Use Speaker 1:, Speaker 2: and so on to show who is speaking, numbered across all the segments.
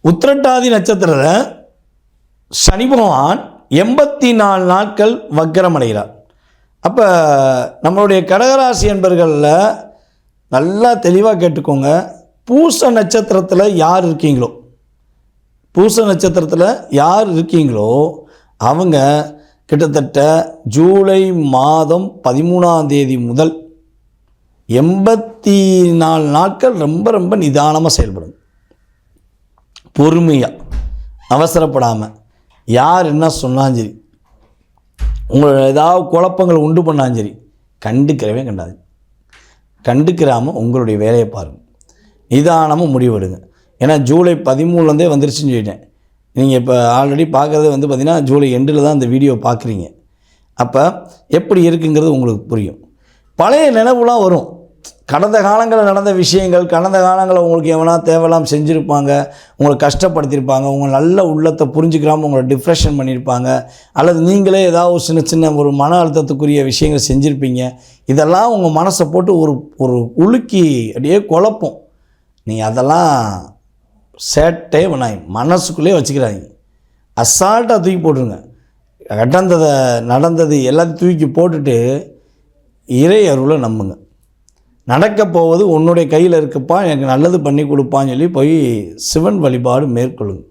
Speaker 1: உத்திரட்டாதி நட்சத்திரத்தில் சனி பகவான் 84 நாட்கள் வக்ரம் அடைகிறார். அப்போ நம்மளுடைய கடகராசி என்பர்களில் நல்லா தெளிவாக கேட்டுக்கோங்க. பூச நட்சத்திரத்தில் யார் இருக்கீங்களோ, பூச நட்சத்திரத்தில் யார் இருக்கீங்களோ அவங்க கிட்டத்தட்ட ஜூலை மாதம் 13ஆம் தேதி முதல் 84 நாட்கள் ரொம்ப ரொம்ப நிதானமாக செயல்படும். பொறுமையாக, அவசரப்படாமல், யார் என்ன சொன்னாலும் சரி, உங்களை ஏதாவது குழப்பங்களை உண்டு பண்ணாலும் சரி, கண்டுக்கிறவே கண்டுக்கிறாமல் உங்களுடைய வேலையை பாருங்கள். நிதானமாக முடிவெடுங்க. ஏன்னா ஜூலை 13லேருந்தே வந்துருச்சுன்னு சொல்லிட்டேன். நீங்கள் இப்போ ஆல்ரெடி பார்க்குறது பார்த்திங்கன்னா ஜூலை எண்டில் தான் இந்த வீடியோ பார்க்குறீங்க. அப்போ எப்படி இருக்குங்கிறது உங்களுக்கு புரியும். பழைய நினைவுலாம் வரும். கடந்த காலங்களில் நடந்த விஷயங்கள், கடந்த காலங்களில் உங்களுக்கு எவனா தேவையில்லாமல் செஞ்சுருப்பாங்க, உங்களை கஷ்டப்படுத்தியிருப்பாங்க, உங்கள் நல்ல உள்ளத்தை புரிஞ்சுக்கிறாமல் உங்களை டிப்ரெஷன் பண்ணியிருப்பாங்க, அல்லது நீங்களே ஏதாவது சின்ன சின்ன ஒரு மன அழுத்தத்துக்குரிய விஷயங்கள் செஞ்சுருப்பீங்க. இதெல்லாம் உங்கள் மனசை போட்டு ஒரு உலுக்கி அப்படியே குழப்பம். நீங்கள் அதெல்லாம் சேட்டே பண்ணாங்க, மனசுக்குள்ளே வச்சுக்கிறாங்க. அசால்ட்டாக தூக்கி போட்டுருங்க. நடந்தது எல்லாத்தையும் தூக்கி போட்டுட்டு இறை அருளை நம்புங்க. நடக்க போவது உன்னுடைய கையில் இருக்குப்பா, எனக்கு நல்லது பண்ணி கொடுப்பான்னு சொல்லி போய் சிவன் வழிபாடு மேற்கொள்ளுங்க.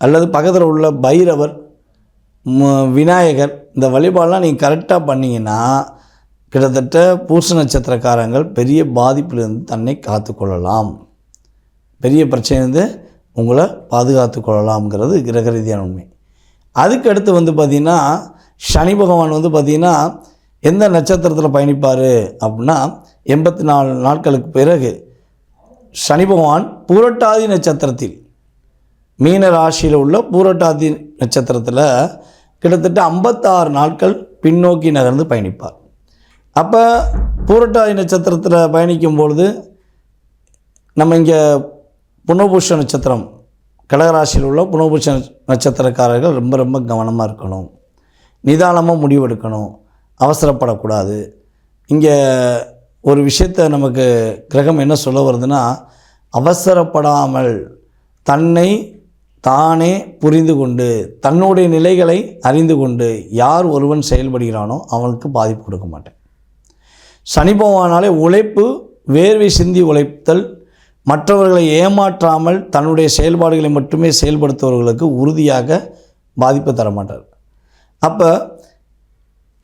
Speaker 1: அல்லது பக்கத்தில் உள்ள பைரவர், விநாயகர், இந்த வழிபாடெலாம் நீங்கள் கரெக்டாக பண்ணிங்கன்னா கிட்டத்தட்ட பூச நட்சத்திரக்காரங்கள் பெரிய பாதிப்பிலிருந்து தன்னை காத்து கொள்ளலாம், பெரிய பிரச்சனையிலேருந்து உங்களை பாதுகாத்து கொள்ளலாம்ங்கிறது கிரக ரீதியான உண்மை. அதுக்கடுத்து பார்த்திங்கன்னா சனி பகவான் பார்த்திங்கன்னா எந்த நட்சத்திரத்தில் பயணிப்பார் அப்படின்னா 84 நாட்களுக்கு பிறகு சனி பகவான் பூரட்டாதி நட்சத்திரத்தில், மீன ராசியில் உள்ள பூரட்டாதி நட்சத்திரத்தில் கிட்டத்தட்ட 56 நாட்கள் பின்னோக்கி நகர்ந்து பயணிப்பார். அப்போ பூரட்டாதி நட்சத்திரத்தில் பயணிக்கும் பொழுது நம்ம இங்கே புனர்பூச நட்சத்திரம், கடகராசியில் உள்ள புனர்பூச நட்சத்திரக்காரர்கள் ரொம்ப ரொம்ப கவனமாக இருக்கணும், நிதானமாக முடிவெடுக்கணும், அவசரப்படக்கூடாது. இங்கே ஒரு விஷயத்தை நமக்கு கிரகம் என்ன சொல்ல வருதுன்னா, அவசரப்படாமல் தன்னை தானே புரிந்து கொண்டு தன்னுடைய நிலைகளை அறிந்து கொண்டு யார் ஒருவன் செயல்படுகிறானோ அவனுக்கு பாதிப்பு கொடுக்க மாட்டேன். சனி பகவானாலே உழைப்பு, வேர்வை சிந்தி உழைத்தல், மற்றவர்களை ஏமாற்றாமல் தன்னுடைய செயல்பாடுகளை மட்டுமே செயல்படுத்துபவர்களுக்கு உறுதியாக பாதிப்பு தர மாட்டார். அப்போ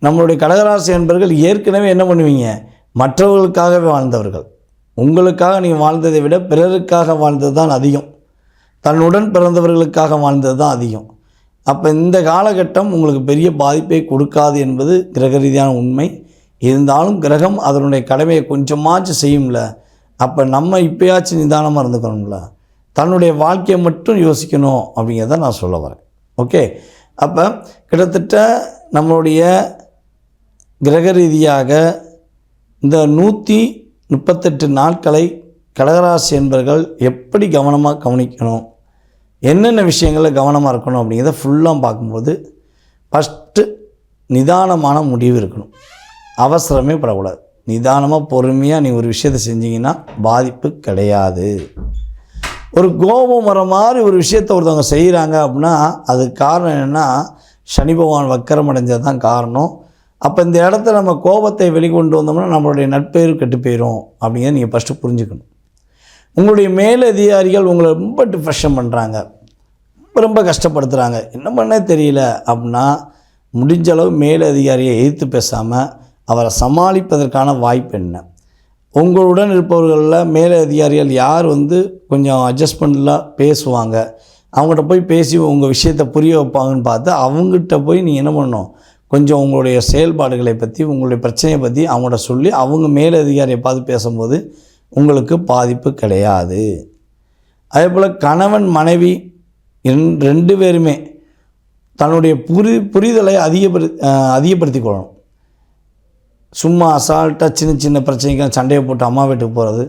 Speaker 1: நம்மளுடைய கடகராசி என்பவர்கள் ஏற்கனவே என்ன பண்ணுவீங்க, மற்றவர்களுக்காகவே வாழ்ந்தவர்கள். உங்களுக்காக நீங்கள் வாழ்ந்ததை விட பிறருக்காக வாழ்ந்தது தான் அதிகம், தன்னுடன் பிறந்தவர்களுக்காக வாழ்ந்தது தான் அதிகம். அப்போ இந்த காலகட்டம் உங்களுக்கு பெரிய பாதிப்பை கொடுக்காது என்பது கிரக ரீதியான உண்மை. இருந்தாலும் கிரகம் அதனுடைய கடமையை கொஞ்சமாச்சும் செய்யும்ல. அப்போ நம்ம இப்போயாச்சும் நிதானமாக இருந்துக்கணும்ல, தன்னுடைய வாழ்க்கையை மட்டும் யோசிக்கணும் அப்படிங்கிறத நான் சொல்ல வரேன். ஓகே, அப்போ கிட்டத்தட்ட நம்மளுடைய கிரக ரீதியாக இந்த 138 நாட்களை கடகராசி என்பவர்கள் எப்படி கவனமாக கவனிக்கணும், என்னென்ன விஷயங்களில் கவனமாக இருக்கணும் அப்படிங்கிறத ஃபுல்லாக பார்க்கும்போது ஃபஸ்ட்டு நிதானமான முடிவு இருக்கணும். அவசரமே படக்கூடாது. நிதானமாக பொறுமையாக நீ ஒரு விஷயத்தை செஞ்சீங்கன்னா பாதிப்பு கிடையாது. ஒரு கோபம் வர மாதிரி ஒரு விஷயத்தை ஒருத்தவங்க செய்கிறாங்க அப்படின்னா அதுக்கு காரணம் என்னென்னா சனி பகவான் வக்கரம் அடைஞ்சது தான் காரணம். அப்போ இந்த இடத்த நம்ம கோபத்தை வெளிக்கொண்டு வந்தோம்னா நம்மளுடைய நட்பேறு கெட்டு போயிடும் அப்படிங்கிறத நீங்கள் ஃபஸ்ட்டு புரிஞ்சுக்கணும். உங்களுடைய மேலதிகாரிகள் உங்களை ரொம்ப டிப்ரெஷன் பண்ணுறாங்க, ரொம்ப கஷ்டப்படுத்துகிறாங்க, என்ன பண்ணே தெரியல அப்படின்னா முடிஞ்ச அளவு மேலதிகாரியை எதிர்த்து பேசாமல் அவரை சமாளிப்பதற்கான வாய்ப்பு என்ன. உங்களுடன் இருப்பவர்களில் மேலதிகாரிகள் யார் கொஞ்சம் அட்ஜஸ்ட்மெண்ட்லாம் பேசுவாங்க, அவங்ககிட்ட போய் பேசி உங்கள் விஷயத்தை புரிய வைப்பாங்கன்னு பார்த்து அவங்ககிட்ட போய் நீங்கள் என்ன பண்ணணும், கொஞ்சம் உங்களுடைய செயல்பாடுகளை பற்றி, உங்களுடைய பிரச்சனையை பற்றி அவங்கள்ட்ட சொல்லி அவங்க மேலதிகாரியை பார்த்து பேசும்போது உங்களுக்கு பாதிப்பு கிடையாது. அதே போல் கணவன் மனைவி 2 பேருமே தன்னுடைய புரிதலை அதிகப்படுத்தி கொள்ளணும். சும்மா அசால்ட்டாக சின்ன சின்ன பிரச்சனைக்கு சண்டையை போட்டு அம்மா வீட்டுக்கு போகிறது,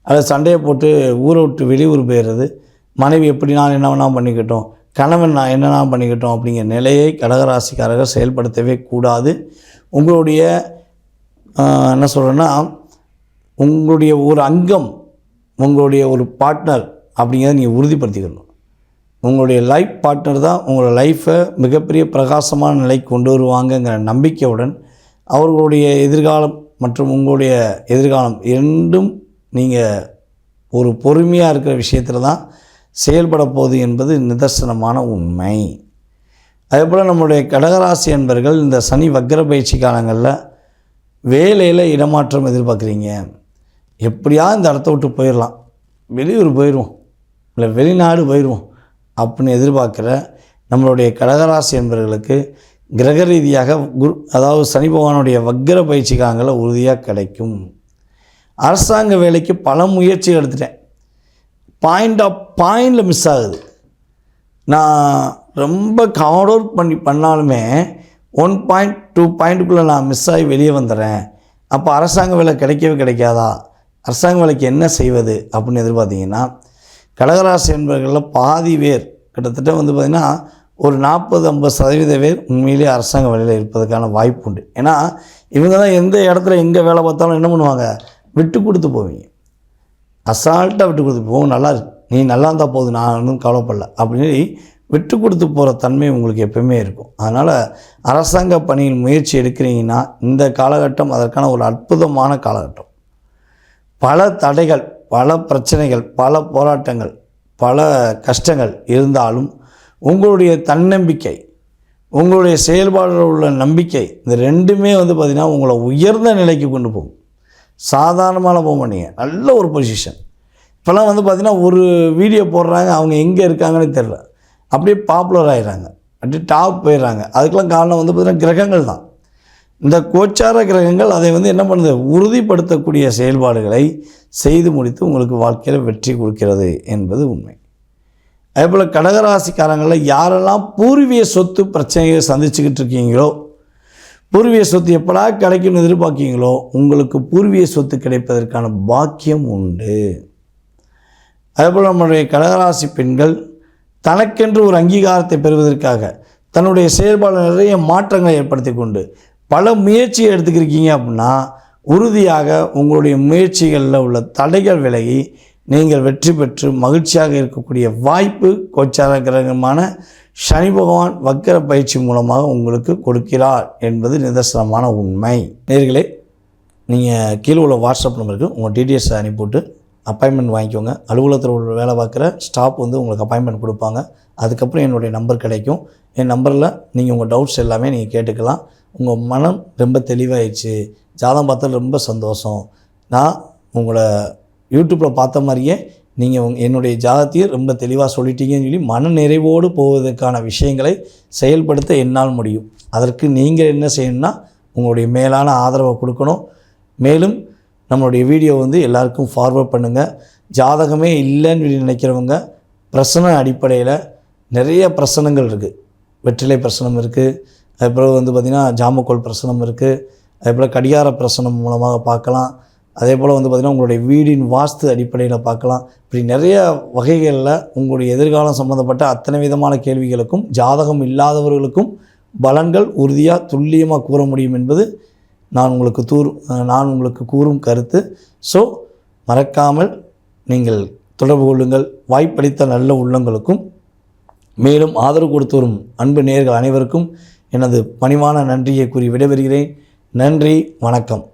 Speaker 1: அல்லது சண்டையை போட்டு ஊரை விட்டு வெளியூர் போயிடுறது, மனைவி எப்படி நான் என்ன வேணால் பண்ணிக்கிட்டோம், கணவன் நான் என்னென்ன பண்ணிக்கிட்டோம் அப்படிங்கிற நிலையை கடகராசிக்காரர்கள் செயல்படுத்தவே கூடாது. உங்களுடைய என்ன சொல்கிறேன்னா, உங்களுடைய ஒரு அங்கம், உங்களுடைய ஒரு பார்ட்னர் அப்படிங்கிறத நீங்கள் உறுதிப்படுத்திக்கணும். உங்களுடைய லைஃப் பார்ட்னர் தான் உங்களோட லைஃப்பை மிகப்பெரிய பிரகாசமான நிலைக்கு கொண்டு வருவாங்கங்கிற நம்பிக்கையுடன் அவர்களுடைய எதிர்காலம் மற்றும் உங்களுடைய எதிர்காலம் இரண்டும் நீங்கள் ஒரு பொறுமையாக இருக்கிற விஷயத்தில் தான் செயல்பட போகுது என்பது நிதர்சனமான உண்மை. அதேபோல் நம்முடைய கடகராசி என்பர்கள் இந்த சனி வக்ர பயிற்சி காலங்களில் வேலையில் இடமாற்றம் எதிர்பார்க்குறீங்க. எப்படியா இந்த இடத்த விட்டு போயிடலாம், வெளியூர் போயிடுவோம், இல்லை வெளிநாடு போயிடுவோம் அப்படின்னு எதிர்பார்க்குற நம்மளுடைய கடகராசி என்பவர்களுக்கு கிரக ரீதியாக அதாவது சனி பகவானுடைய வக்ர பயிற்சி காலங்களில் உறுதியாக கிடைக்கும். அரசாங்க வேலைக்கு பல முயற்சி எடுத்துட்டேன், பாயிண்டில் மிஸ் ஆகுது. நான் ரொம்ப ஹார்ட் ஒர்க் பண்ணாலுமே 1 பாயிண்ட் 2 பாயிண்ட்டுக்குள்ளே நான் மிஸ் ஆகி வெளியே வந்துடுறேன். அப்போ அரசாங்க வேலை கிடைக்கவே கிடைக்காதா, அரசாங்க வேலைக்கு என்ன செய்வது அப்படின்னு எதிர்பார்த்திங்கன்னா, கடகராசி என்பவர்களில் பாதி பேர் கிட்டத்தட்ட பார்த்திங்கன்னா ஒரு 40-50% பேர் உண்மையிலேயே அரசாங்க வேலையில் இருப்பதற்கான வாய்ப்பு உண்டு. ஏன்னா இவங்க தான் எந்த இடத்துல எங்கே வேலை பார்த்தாலும் என்ன பண்ணுவாங்க, விட்டு கொடுத்து போவீங்க. அசால்ட்டாக விட்டு கொடுத்து போவோம், நல்லா இருக்கு, நீ நல்லா இருந்தால் போதும், நான் ஒன்றும் கவலைப்படல அப்படின்னு விட்டு கொடுத்து போகிற தன்மை உங்களுக்கு எப்பவுமே இருக்கும். அதனால் அரசாங்க பணியில் முயற்சி எடுக்கிறீங்கன்னா இந்த காலகட்டம் அதற்கான ஒரு அற்புதமான காலகட்டம். பல தடைகள், பல பிரச்சனைகள், பல போராட்டங்கள், பல கஷ்டங்கள் இருந்தாலும் உங்களுடைய தன்னம்பிக்கை, உங்களுடைய செயல்பாடுகளில் உள்ள நம்பிக்கை, இந்த ரெண்டுமே பார்த்திங்கன்னா உங்களை உயர்ந்த நிலைக்கு கொண்டு போகும். சாதாரணமான போக மாட்டீங்க, நல்ல ஒரு பொசிஷன். இப்போல்லாம் பார்த்திங்கன்னா ஒரு வீடியோ போடுறாங்க, அவங்க எங்கே இருக்காங்கன்னு தெரில, அப்படியே பாப்புலர் ஆகிடுறாங்க, அப்படியே டாப் போயிடுறாங்க. அதுக்கெல்லாம் காரணம் பார்த்திங்கன்னா கிரகங்கள் தான். இந்த கோச்சார கிரகங்கள் அதை என்ன பண்ணுது, உறுதிப்படுத்தக்கூடிய செயல்பாடுகளை செய்து முடித்து உங்களுக்கு வாழ்க்கையில் வெற்றி கொடுக்கிறது என்பது உண்மை. அதேபோல் கடகராசிக்காரங்களில் யாரெல்லாம் பூர்வீக சொத்து பிரச்சனைகளை சந்திச்சுக்கிட்டு இருக்கீங்களோ, பூர்வீக சொத்து எப்படா கிடைக்கும்னு எதிர்பார்க்கீங்களோ, உங்களுக்கு பூர்வீக சொத்து கிடைப்பதற்கான பாக்கியம் உண்டு. அதேபோல் நம்முடைய கடகராசி பெண்கள் தனக்கென்று ஒரு அங்கீகாரத்தை பெறுவதற்காக தன்னுடைய செயல்பாடு நிறைய மாற்றங்களை ஏற்படுத்தி கொண்டு பல முயற்சியை எடுத்துக்கிருக்கீங்க அப்படின்னா உறுதியாக உங்களுடைய முயற்சிகளில் உள்ள தடைகள் விலகி நீங்கள் வெற்றி பெற்று மகிழ்ச்சியாக இருக்கக்கூடிய வாய்ப்பு கோச்சார கிரகமான சனி பகவான் வக்ர பயிற்சி மூலமாக உங்களுக்கு கொடுக்கிறார் என்பது நிதர்சனமான உண்மை. நேயர்களே, நீங்கள் கீழே உள்ள வாட்ஸ்அப் நம்பருக்கு உங்கள் டீட்டெயில்ஸை அனுப்பிவிட்டு அப்பாயின்மெண்ட் வாங்கிக்கோங்க. அலுவலகத்தில் உள்ள வேலை பார்க்குற ஸ்டாஃப் உங்களுக்கு அப்பாயின்மெண்ட் கொடுப்பாங்க. அதுக்கப்புறம் என்னுடைய நம்பர் கிடைக்கும். என் நம்பரில் நீங்கள் உங்கள் டவுட்ஸ் எல்லாமே நீங்கள் கேட்டுக்கலாம். உங்கள் மனம் ரொம்ப தெளிவாகிடுச்சு, ஜாதகம் பார்த்தா ரொம்ப சந்தோஷம், நான் உங்களை யூடியூப்பில் பார்த்த மாதிரியே நீங்கள் என்னுடைய ஜாதகத்தையும் ரொம்ப தெளிவாக சொல்லிட்டீங்கன்னு சொல்லி மன நிறைவோடு போவதற்கான விஷயங்களை செயல்படுத்த என்னால் முடியும். அதற்கு நீங்கள் என்ன செய்யணும்னா உங்களுடைய மேலான ஆதரவை கொடுக்கணும். மேலும் நம்மளுடைய வீடியோ எல்லாருக்கும் ஃபார்வர்ட் பண்ணுங்கள். ஜாதகமே இல்லைன்னு நினைக்கிறவங்க பிரசன அடிப்படையில் நிறைய பிரசனங்கள் இருக்குது. வெற்றிலை பிரசனம் இருக்குது, அதுபோல் பார்த்திங்கன்னா ஜாமக்கோல் பிரசனம் இருக்குது, அதேபோல் கடிகார பிரசனம் மூலமாக பார்க்கலாம். அதே போல் பார்த்திங்கன்னா உங்களுடைய வீடின் வாஸ்து அடிப்படையில் பார்க்கலாம். இப்படி நிறைய வகைகளில் உங்களுடைய எதிர்காலம் சம்மந்தப்பட்ட அத்தனை விதமான கேள்விகளுக்கும் ஜாதகம் இல்லாதவர்களுக்கும் பலன்கள் உறுதியாக துல்லியமாக கூற முடியும் என்பது நான் உங்களுக்கு கூறும் கருத்து. ஸோ மறக்காமல் நீங்கள் தொடர்பு கொள்ளுங்கள். வாய்ப்பளித்த நல்ல உள்ளங்களுக்கும் மேலும் ஆதரவு கொடுத்து வரும் அன்பு நேயர்கள் அனைவருக்கும் எனது பணிவான நன்றியை கூறி விடைபெறுகிறேன். நன்றி, வணக்கம்.